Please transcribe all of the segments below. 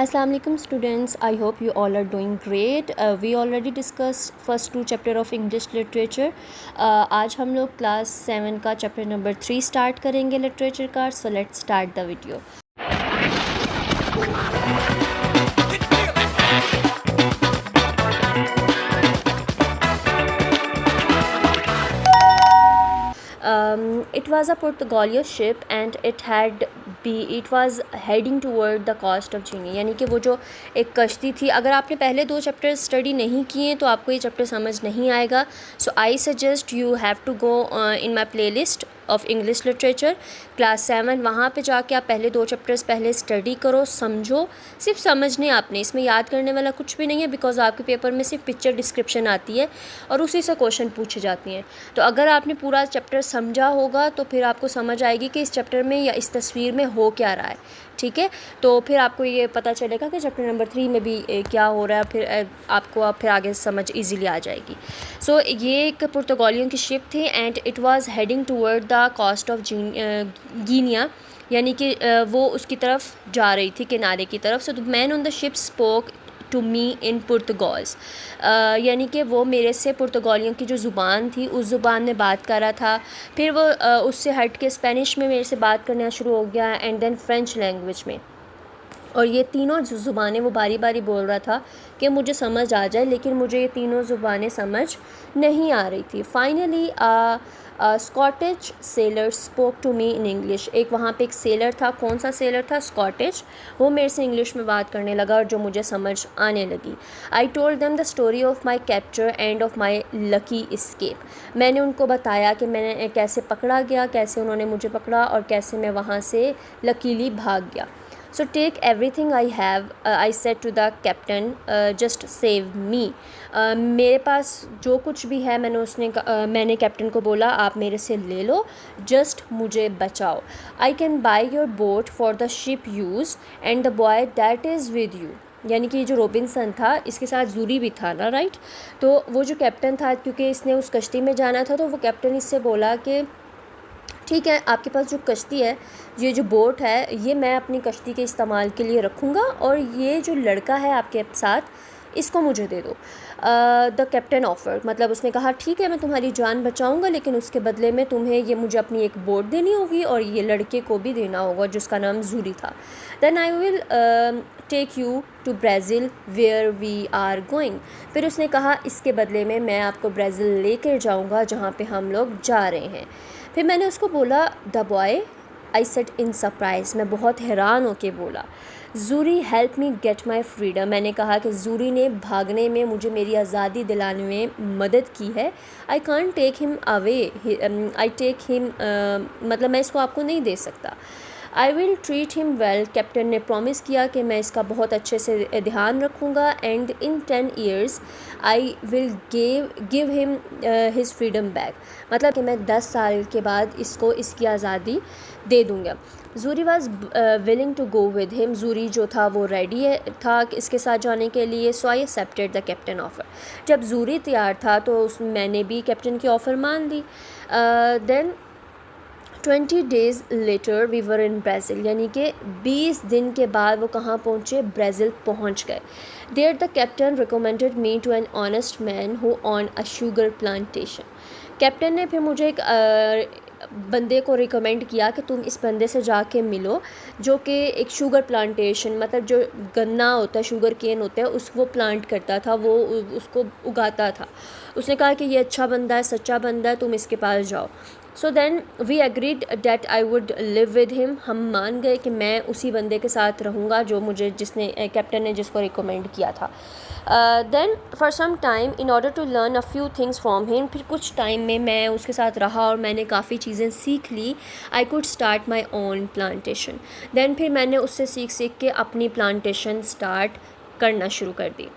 Assalamu alaikum students, I hope you all are doing great. We already discussed first two chapter of English literature. आज हम लोग class 7 का chapter number 3 start करेंगे literature का. So let's start the video. It was a Portuguese ship and it was heading toward the coast of Guinea. यानी कि वो जो एक कश्ती थी. अगर आपने पहले दो चैप्टर स्टडी नहीं किए तो आपको ये चैप्टर समझ नहीं आएगा. So I suggest you have to go in my playlist of English literature class 7. वहाँ पे जाके आप पहले दो चैप्टर्स पहले स्टडी करो, समझो. सिर्फ समझने आपने, इसमें याद करने वाला कुछ भी नहीं है, बिकॉज आपके पेपर में सिर्फ पिक्चर डिस्क्रिप्शन आती है और उसी से क्वेश्चन पूछे जाते हैं. तो अगर आपने पूरा चैप्टर समझा होगा तो फिर आपको समझ आएगी कि इस चैप्टर में या इस तस्वीर में हो क्या रहा है. ठीक है, तो फिर आपको ये पता चलेगा कि चैप्टर नंबर 3 में भी क्या हो रहा है. फिर आपको फिर आगे समझ इजीली आ जाएगी. सो ये एक पुर्तगालियों की शिप थी and it was heading toward the coast of Guinea. यानी कि वो उसकी तरफ जा रही थी, किनारे की तरफ. So the man on the ship spoke to me in Portuguese. यानी कि वो मेरे से पुर्तगालियों की जो ज़ुबान थी उस ज़ुबान में बात कर रहा था. फिर वो उससे हट के स्पेनिश में मेरे से बात करना शुरू हो गया एंड देन फ्रेंच लैंग्वेज में. और ये तीनों ज़ुबानें वो बारी बारी बोल रहा था कि मुझे समझ आ जाए, लेकिन मुझे ये तीनों ज़ुबानें समझ नहीं आ रही थी. Finally Scottish sailor spoke to me in English. एक वहाँ पे एक सेलर था. कौन सा सेलर था? स्कॉटिश. वो मेरे से इंग्लिश में बात करने लगा और जो मुझे समझ आने लगी. I told them the story of my capture end of my lucky escape. मैंने उनको बताया कि मैंने कैसे पकड़ा गया, कैसे उन्होंने मुझे पकड़ा और कैसे मैं वहाँ से लकीली भाग गया. So take everything I have, I said to the captain, just save me. मेरे पास जो कुछ भी है मैंने कैप्टन को बोला आप मेरे से ले लो, जस्ट मुझे बचाओ. I can buy your boat for the ship use and the boy that is with you. यानी कि जो रॉबिन्सन था इसके साथ जूरी भी था ना, राइट. तो वो जो कैप्टन था, क्योंकि इसने उस कश्ती में जाना था, तो वो कैप्टन इससे बोला कि ठीक है, आपके पास जो कश्ती है, ये जो बोट है, ये मैं अपनी कश्ती के इस्तेमाल के लिए रखूँगा और ये जो लड़का है आपके साथ, इसको मुझे दे दो. द कैप्टन ऑफर, मतलब उसने कहा ठीक है मैं तुम्हारी जान बचाऊंगा, लेकिन उसके बदले में तुम्हें ये मुझे अपनी एक बोट देनी होगी और ये लड़के को भी देना होगा जिसका नाम जूरी था. Then I will take you to Brazil where we are going. फिर उसने कहा इसके बदले में मैं आपको ब्राज़ील लेकर जाऊँगा जहाँ पर हम लोग जा रहे हैं. फिर मैंने उसको बोला the boy, I said in surprise. मैं बहुत हैरान होके बोला Xury help me get my freedom. मैंने कहा कि जूरी ने भागने में मुझे मेरी आज़ादी दिलाने में मदद की है. I can't take him away, I take him, मतलब मैं इसको आपको नहीं दे सकता. I will treat him well. Captain ने प्रॉमिस किया कि मैं इसका बहुत अच्छे से ध्यान रखूँगा and in 10 years I will give him his freedom back. मतलब कि मैं 10 साल के बाद इसको इसकी आज़ादी दे दूँगा. Xury was willing to go with him. Xury जो था वो रेडी था इसके साथ जाने के लिए. So I accepted the captain offer. जब जूरी तैयार था तो मैंने भी कैप्टन की ऑफ़र मान ली. Then 20 days later we were in Brazil. यानी कि 20 दिन के बाद वो कहाँ पहुँचे? ब्राज़ील पहुँच गए. There the captain recommended me to an honest man who on a sugar plantation. Captain ने फिर मुझे एक बंदे को रिकमेंड किया कि तुम इस बंदे से जाके मिलो जो कि एक शुगर प्लांटेशन, मतलब जो गन्ना होता है, शुगर केन होता है, वो प्लांट करता था, वो उसको उगाता था. उसने कहा कि ये अच्छा बंदा है, सच्चा बंदा है, तुम इसके पास जाओ. So then we agreed that I would live with him. हम मान गए कि मैं उसी बंदे के साथ रहूँगा जिसने कैप्टन ने जिसको रिकमेंड किया था. Then for some time in order to learn a few things from him. फिर कुछ टाइम में मैं उसके साथ रहा और मैंने काफ़ी चीज़ें सीख ली. I could start my own plantation. Then फिर मैंने उससे सीख के अपनी प्लांटेशन स्टार्ट करना शुरू कर दी.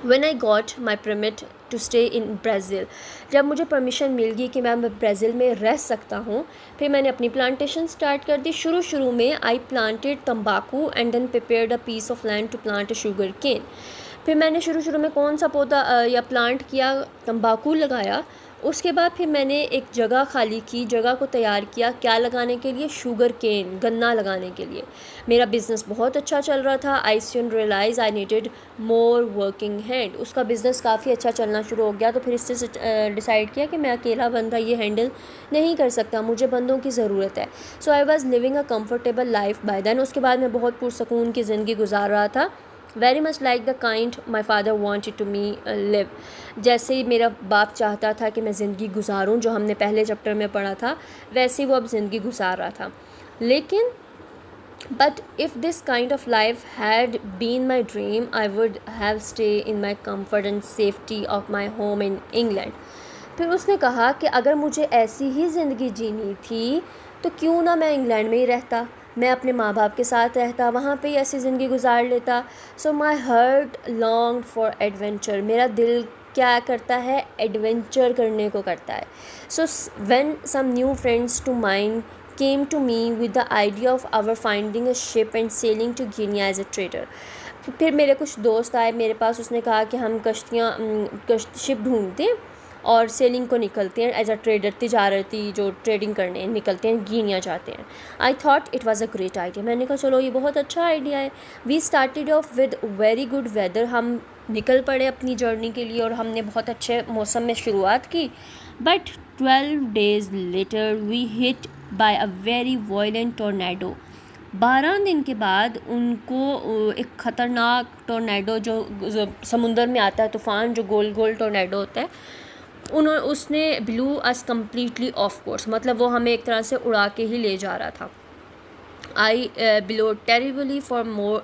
When I got my permit to stay in Brazil, जब मुझे परमिशन मिल गई कि मैं ब्राज़ील में रह सकता हूँ, फिर मैंने अपनी प्लांटेशन स्टार्ट कर दी. शुरू में आई प्लांटेड तम्बाकू and then prepared a piece of land to plant a sugar cane. फिर मैंने शुरू में कौन सा पौधा या प्लांट किया? तंबाकू लगाया. उसके बाद फिर मैंने एक जगह खाली की, जगह को तैयार किया, क्या लगाने के लिए, शुगर केन, गन्ना लगाने के लिए। मेरा बिज़नेस बहुत अच्छा चल रहा था। I soon realise I needed more working hand. उसका बिज़नेस काफ़ी अच्छा चलना शुरू हो गया, तो फिर इससे डिसाइड किया कि मैं अकेला बंदा ये हैंडल नहीं कर सकता, मुझे बंदों की ज़रूरत है। So I was living a comfortable life by then. उसके बाद मैं बहुत पुरसकून की ज़िंदगी गुजार रहा था, very much like the kind my father wanted to me live. जैसे ही मेरा बाप चाहता था कि मैं ज़िंदगी गुजारूँ, जो हमने पहले चैप्टर में पढ़ा था, वैसे ही वो अब ज़िंदगी गुजार रहा था। लेकिन but if this kind of life had been my dream, I would have stayed in my comfort and safety of my home in England. फिर उसने कहा कि अगर मुझे ऐसी ही ज़िंदगी जीनी थी तो क्यों ना मैं इंग्लैंड में ही रहता, मैं अपने माँ बाप के साथ रहता, वहाँ पे ही ऐसी ज़िंदगी गुजार लेता। So my heart longed for adventure. मेरा दिल क्या करता है, एडवेंचर करने को करता है। So when some new friends to mind came to me with the idea of our finding a ship and sailing to Guinea as a trader. फिर मेरे कुछ दोस्त आए मेरे पास, उसने कहा कि हम शिप ढूंढते हैं और सेलिंग को निकलते हैं एज अ ट्रेडर, तिजारती जो ट्रेडिंग करने निकलते हैं, गिनिया जाते हैं। I thought it was a great idea. मैंने कहा चलो ये बहुत अच्छा आइडिया है। We started off with very good weather. हम निकल पड़े अपनी जर्नी के लिए और हमने बहुत अच्छे मौसम में शुरुआत की। But 12 days later we hit by a very violent tornado. 12 दिन के बाद उनको एक ख़तरनाक टोर्नेडो जो समुंदर में आता है, तूफ़ान जो गोल गोल टोर्नेडो होता है, उसने blue us completely of course, मतलब वो हमें एक तरह से उड़ा के ही ले जा रहा था। I below terribly for more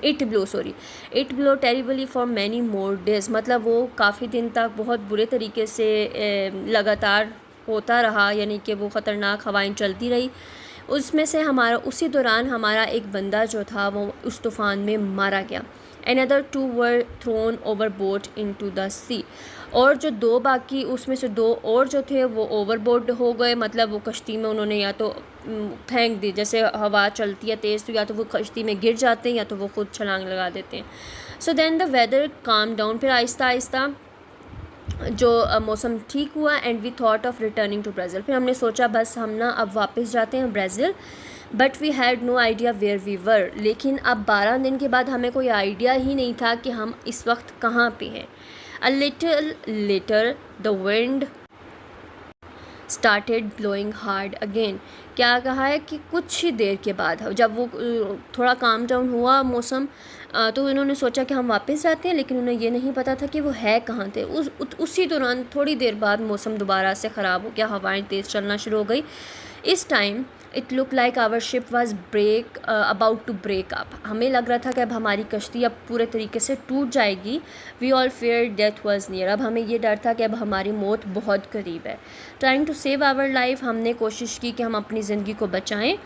it below terribly for many more days. मतलब वो काफ़ी दिन तक बहुत बुरे तरीके से लगातार होता रहा, यानी कि वो ख़तरनाक हवाएं चलती रही। उसमें से उसी दौरान हमारा एक बंदा जो था वो उस तूफ़ान में मारा गया। Another 2 were thrown overboard into the sea. और जो 2 बाकी, उसमें से 2 और जो थे वो ओवरबोर्ड हो गए, मतलब वो कश्ती में उन्होंने या तो फेंक दी, जैसे हवा चलती है तेज़ तो या तो वो कश्ती में गिर जाते हैं या तो वो खुद छलांग लगा देते हैं। So then the weather calm down. फिर आहिस्ता आहिस्ता जो मौसम ठीक हुआ and we thought of returning to Brazil. फिर हमने सोचा बस हम ना अब वापस जाते हैं Brazil. But we had no idea where we were. लेकिन अब 12 दिन के बाद हमें कोई आइडिया ही नहीं था कि हम इस वक्त कहाँ पे हैं। A little later the wind started blowing hard again. क्या कहा है कि कुछ ही देर के बाद जब वो थोड़ा काम डाउन हुआ मौसम, तो इन्होंने सोचा कि हम वापस जाते हैं, लेकिन उन्हें ये नहीं पता था कि वो है कहाँ थे। उसी दौरान थोड़ी देर बाद मौसम दोबारा से ख़राब हो गया, हवाएं तेज़ चलना शुरू हो गई। इस time it look like our ship was about to break up. हमें लग रहा था कि अब हमारी कश्ती अब पूरे तरीके से टूट जाएगी। We all fear death was near. अब हमें ये डर था कि अब हमारी मौत बहुत करीब है। Trying to save our life, हमने कोशिश की कि हम अपनी ज़िंदगी को बचाएं।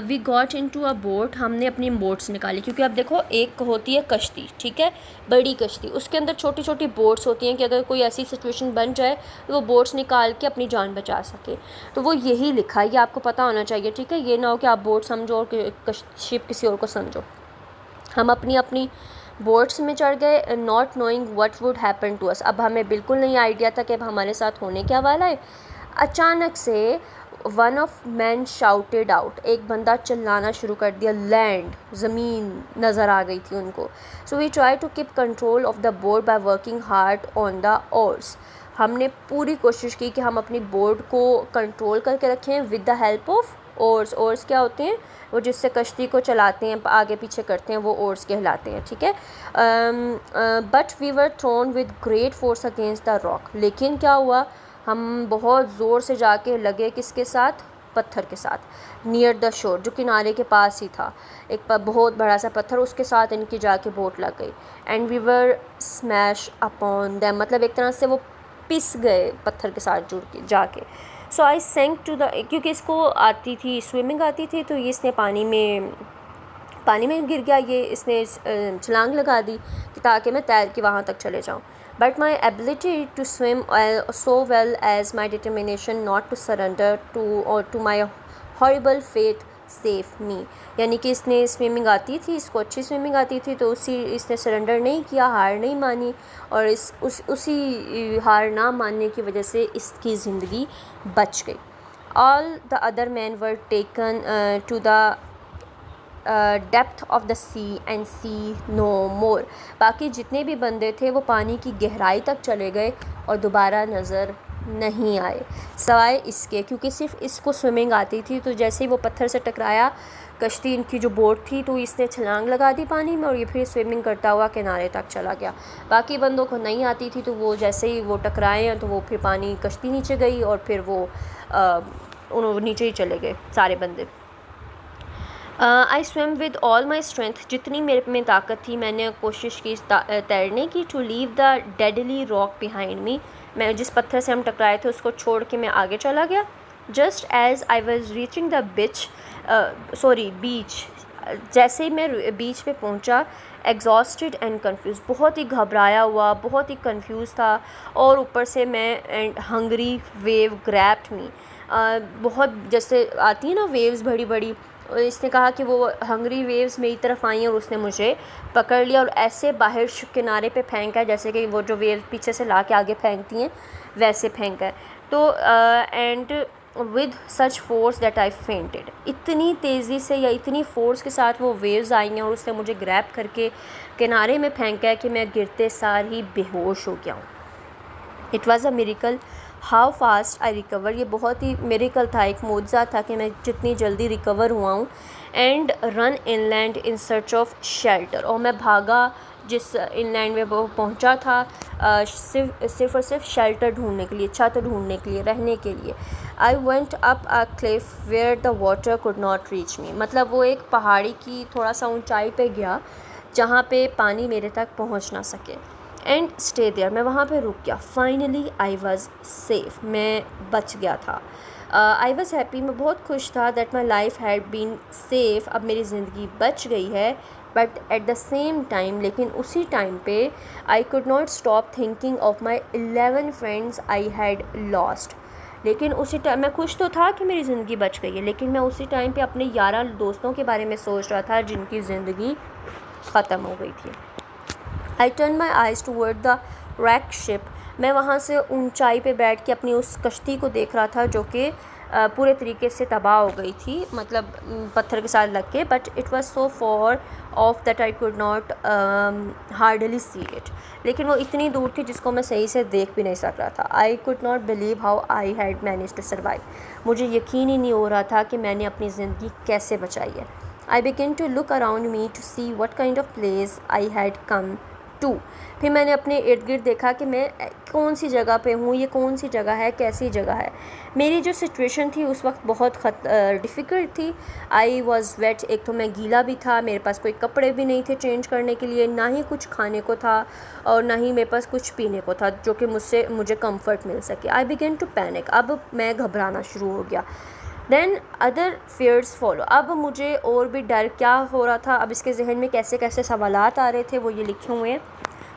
We got into a boat. हमने अपनी बोट्स निकाली, क्योंकि अब देखो एक होती है कश्ती, ठीक है, बड़ी कश्ती, उसके अंदर छोटी छोटी बोट्स होती हैं कि अगर कोई ऐसी सिचुएशन बन जाए तो वो बोट्स निकाल के अपनी जान बचा सके। तो वो यही लिखा है, ये आपको पता होना चाहिए, ठीक है। ये ना हो कि आप बोट समझो और शिप किसी और को समझो। हम अपनी अपनी बोट्स में चढ़ गए, not knowing what would happen to us. अब हमें बिल्कुल नहीं आइडिया था कि अब हमारे साथ होने क्या वाला है। अचानक से one of man shouted out, एक बंदा चिल्लाना शुरू कर दिया, लैंड, ज़मीन नज़र आ गई थी उनको। So we try to keep control of the boat by working hard on the oars. हमने पूरी कोशिश की कि हम अपनी बोट को कंट्रोल करके रखें with the help of ores. Ores क्या होते हैं, वो जिससे कश्ती को चलाते हैं, आगे पीछे करते हैं, वो ओर्स कहलाते हैं, ठीक है। But we were thrown with great force against the rock. लेकिन क्या हुआ, हम बहुत ज़ोर से जाके लगे किसके साथ, पत्थर के साथ, नियर द शोर, जो किनारे के पास ही था, एक बहुत बड़ा सा पत्थर, उसके साथ इनकी जाके बोट लग गई। And we were smash upon them, मतलब एक तरह से वो पिस गए पत्थर के साथ जुड़ के जाके। सो आई सेंक टू द, क्योंकि इसको आती थी, स्विमिंग आती थी, तो ये इसने पानी में गिर गया, ये इसने छलांग लगा दी ताकि मैं तैर के वहाँ तक चले जाऊँ। But my ability to swim so well as my determination not to surrender to my horrible fate save me, यानी कि इसने स्विमिंग आती थी, इसको अच्छी स्विमिंग आती थी, तो इसने सरेंडर नहीं किया, हार नहीं मानी, और उसी हार ना मानने की वजह से इसकी ज़िंदगी बच गई। All the other man were taken to the depth of the sea and see no more. बाकी जितने भी बंदे थे वो पानी की गहराई तक चले गए और दोबारा नज़र नहीं आए, सवाए इसके क्योंकि सिर्फ इसको स्विमिंग आती थी। तो जैसे ही वो पत्थर से टकराया, कश्ती इनकी जो बोट थी, तो इसने छलांग लगा दी पानी में और ये फिर स्विमिंग करता हुआ किनारे तक चला गया। बाकी बंदों को नहीं आती थी, तो वो जैसे ही वो टकराए हैं तो वो फिर पानी कश्ती नीचे गई और फिर वो उन्होंने नीचे ही चले गए सारे बंदे। I swim with all my strength, जितनी मेरे में ताकत थी मैंने कोशिश की तैरने की। To leave the deadly rock behind me, मैं जिस पत्थर से हम टकराए थे उसको छोड़ के मैं आगे चला गया। Just as I was reaching the beach, जैसे ही मैं बीच पे पहुंचा, एग्जॉस्टेड एंड कन्फ्यूज़, बहुत ही घबराया हुआ, बहुत ही कंफ्यूज था, और ऊपर से मैं एंड हंगरी वेव ग्रैब्ड मी, बहुत जैसे आती है ना वेव्स बड़ी बड़ी, इसने कहा कि वो हंगरी वेव्स मेरी तरफ आई और उसने मुझे पकड़ लिया और ऐसे बाहर किनारे पे फेंका है जैसे कि वो जो वेव पीछे से ला के आगे फेंकती हैं वैसे फेंका है। तो and with such force that I fainted, इतनी तेज़ी से या इतनी फ़ोर्स के साथ वो वेव्स आई हैं और उसने मुझे ग्रैब करके किनारे में फेंका है कि मैं गिरते सार ही बेहोश हो गया हूँ। It was a miracle how fast I recover, ये बहुत ही मिरेकल था, एक मौजज़ा था कि मैं जितनी जल्दी रिकवर हुआ हूँ। And run inland in search of shelter, और मैं भागा जिस इनलैंड में वो पहुँचा था सिर्फ और सिर्फ शेल्टर ढूंढने के लिए, छत ढूंढने के लिए, रहने के लिए। I went up a cliff where the water could not reach me, मतलब वो एक पहाड़ी की थोड़ा सा ऊंचाई पे गया जहाँ पे पानी मेरे तक पहुँच ना सके। एंड स्टे देयर, मैं वहाँ पे रुक गया। फाइनली आई वॉज़ सेफ़, मैं बच गया था। आई वॉज़ हैप्पी, मैं बहुत खुश था that my life had been safe, अब मेरी ज़िंदगी बच गई है। But at the same time, लेकिन उसी टाइम पे I could not stop thinking of my 11 friends I had lost, लेकिन उसी टाइम मैं खुश तो था कि मेरी ज़िंदगी बच गई है, लेकिन मैं उसी टाइम पे अपने 11 दोस्तों के बारे में सोच रहा था जिनकी ज़िंदगी ख़त्म हो गई थी। I turn my eyes toward the rack ship, मैं वहाँ से ऊंचाई पे बैठ के अपनी उस कश्ती को देख रहा था जो कि पूरे तरीके से तबाह हो गई थी, मतलब पत्थर के साथ लग के। But it was so for of that I could not hardly see it, लेकिन वो इतनी दूर थी जिसको मैं सही से देख भी नहीं सक रहा था। I could not believe how I had manage to survive, मुझे यकीन ही नहीं हो रहा था कि मैंने अपनी ज़िंदगी कैसे बचाई है। I begin to look around me to see what kind of place I had come to, फिर मैंने अपने इर्द गिर्द देखा कि मैं कौन सी जगह पे हूँ, ये कौन सी जगह है, कैसी जगह है। मेरी जो सिचुएशन थी उस वक्त बहुत डिफ़िकल्ट थी। आई वॉज़ वेट, एक तो मैं गीला भी था, मेरे पास कोई कपड़े भी नहीं थे चेंज करने के लिए, ना ही कुछ खाने को था और ना ही मेरे पास कुछ पीने को था जो कि मुझे कंफर्ट मिल सके। आई बिगन टू पैनिक, अब मैं घबराना शुरू हो गया। देन अदर फेयर्स फॉलो, अब मुझे और भी डर क्या हो रहा था, अब इसके जहन में कैसे कैसे सवालात आ रहे थे, वो ये लिखे हुए हैं।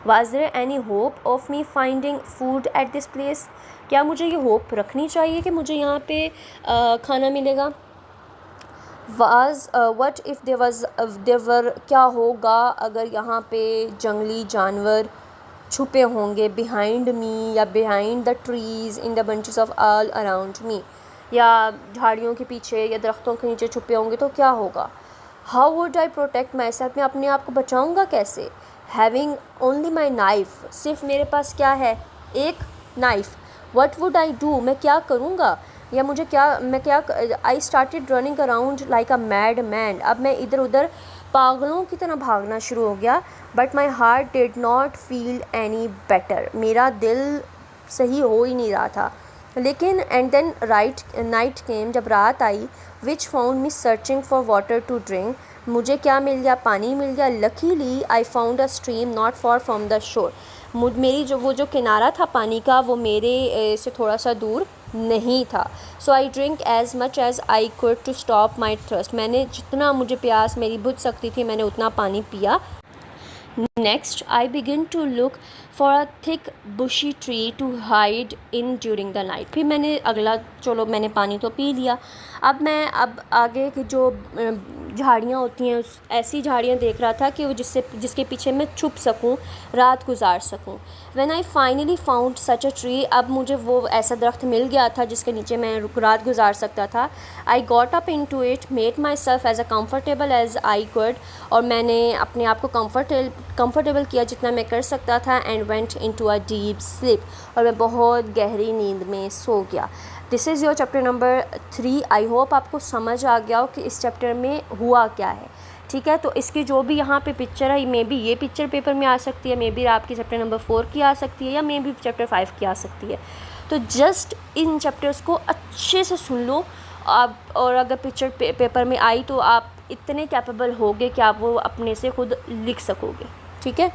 Was there any hope of me finding food at this place, क्या मुझे ये होप रखनी चाहिए कि मुझे यहाँ पे खाना मिलेगा। वाज वट इफ़ देवर, क्या होगा अगर यहाँ पे जंगली जानवर छुपे होंगे, बिहाइंड मी या behind the trees in the bunches of all around me, या झाड़ियों के पीछे या दरख्तों के नीचे छुपे होंगे तो क्या होगा। How would I protect my self, मैं अपने आप को बचाऊँगा कैसे। हैविंग ओनली माई नाइफ, सिर्फ मेरे पास क्या है, एक knife. What would I do, मैं क्या करूँगा या मैं क्या I started running around like a mad man, अब मैं इधर उधर पागलों की तरह भागना शुरू हो गया। But my heart did not feel any better, मेरा दिल सही हो ही नहीं रहा था। लेकिन एंड देन नाइट केम, जब रात आई, which found me searching for water to drink, मुझे क्या मिल गया, पानी मिल गया। Luckily I found a stream not far from the shore, मेरी वो जो किनारा था पानी का वो मेरे से थोड़ा सा दूर नहीं था। So I drink as much as I could to stop my thirst, मैंने जितना मुझे प्यास मेरी बुझ सकती थी मैंने उतना पानी पिया। Next, I begin to look for a thick bushy tree to hide in during the night. फिर मैंने अगला, चलो मैंने पानी तो पी लिया, अब आगे की जो झाड़ियाँ होती हैं ऐसी झाड़ियाँ देख रहा था कि वो जिसके पीछे मैं छुप सकूं, रात गुजार सकूं. When I finally found such a tree, अब मुझे वो ऐसा दरख्त मिल गया था जिसके नीचे मैं रात गुजार सकता था. I got up into it, made myself as comfortable as I could, और मैंने अपने आप को कंफर्टेबल किया जितना मैं कर सकता था. And went into a deep sleep, और मैं बहुत गहरी नींद में सो गया. This is your chapter number 3. I hope आपको समझ आ गया हो कि इस चैप्टर में हुआ क्या है. ठीक है, तो इसकी जो भी यहाँ पे पिक्चर है, मे बी ये पिक्चर पेपर में आ सकती है, मे बी आपकी चैप्टर नंबर 4 की आ सकती है, या मे बी चैप्टर 5 की आ सकती है. तो जस्ट इन चैप्टर्स को अच्छे से सुन लो आप, और अगर पिक्चर पेपर में आई तो आप इतने कैपेबल होगे कि आप वो अपने से खुद लिख सकोगे. ठीक है.